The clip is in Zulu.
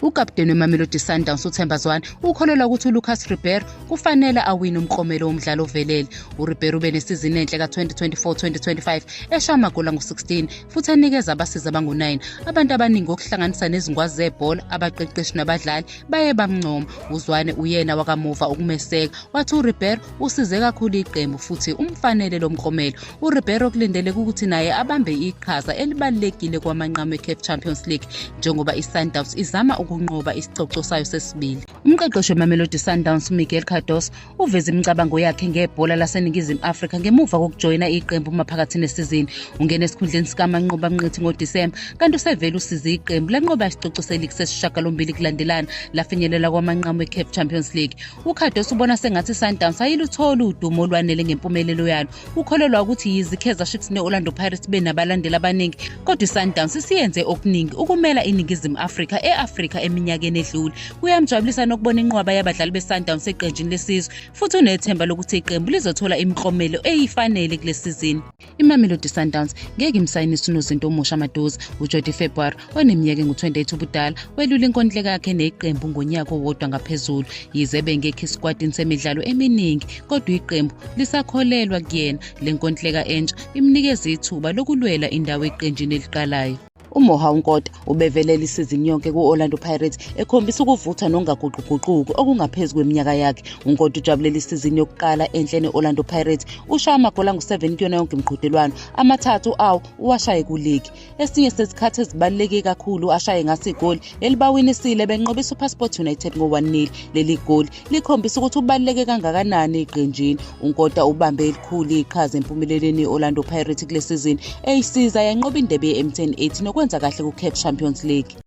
Ukapteni weMamelodi Sundowns uThemba Zwane ukholelwa ukuthi uLucas Ribeiro kufanele awine umklomelo womdlalo ovelele. uRibeiro ube nesizini enhle ka-2024-2025 eshaya amagoli angu-16 futhi enikeza abasizi abangu-9. Abantu abaningi okuhlanganisa nezingwazi zebhola, abaqeqeshi nabadlali baye bamncoma. uZwane uyena wakamuva ukumeseka, wathi uRibeiro usize kakhulu iqembu futhi umfanele lo mklomelo. uRibeiro kulindeleke ukuthi naye abambe iqhaza elibalulekile kwamanqamu eCAF Champions League njengoba iSundowns izama ukunqoba isicoco sayo sesibili. Umqeqeshi weMamelodi Sundowns uMiguel Cardoso uveze imicabango yakhe ngebhola laseNingizimu Afrika ngemuva kokujoyina iqembu maphakathi nesizini. Ungena esikhundleni sikaManqoba Mnqithi ngoDisemba, kanti usevele usize iqembu lanqoba isicoco seligi sesishiyagalombili kulandelana lafinyelela kwamanqamu eCAF Champions League. uCardoso ubona sengathi iSundowns ayiluthola udumo olwanele ngempumelelo yalo. Ukholelwa ukuthi yize iKaizer Chiefs neOrlando Pirates benabalandeli abaningi, kodwa iSundowns isiyenze okuningi ukumela iNingizimu Afrika e-Afrika eminyakeni edlule. Kuyamjabulisa nokubona inqwaba yabadlali beSundowns eqenjini lesizwe futhi unethemba lokuthi iqembu lizothola imiklomelo eyifanele kule sizini. iMamelodi Sundowns ngeke imsayinise unozinto omusha maduze. uJody February oneminyaka engu-28 ubudala welula inkontileka yakhe neqembu ngonyaka owodwa ngaphezulu. Yize bengekho esquadini semidlalo eminingi, kodwa iqembu lisakholelwa kuyena. Le nkontileka entsha imnikeza ithuba lokulwela indawo eqenjini eliqalayo. uMoha uNkota ubevelela isizini yonke ku-Orlando Pirates ekhombisa ukuvutha nokungaguquguquki okungaphezu kweminyaka yakhe. uNkota ujabulela isizini yokuqala enhle ne-Orlando Pirates. ushaya amagoli angu-7 kuyona yonke imiqhudelwano, amathathu awo uwashaye kuligi. Esinye sesikhathi ezibaluleke kakhulu ashaye ngaso igoli elibawinisile benqoba iSuperSport United ngo-1-0. Leli goli likhombisa ukuthi ubaluleke kangakanani eqenjini. uNkota ubambe elikhulu iqhaza empumelelweni ye-Orlando Pirates kule sizini eyisiza yanqoba indebe ye-M10 ethi nokwenza kahle ku-CAF Champions League.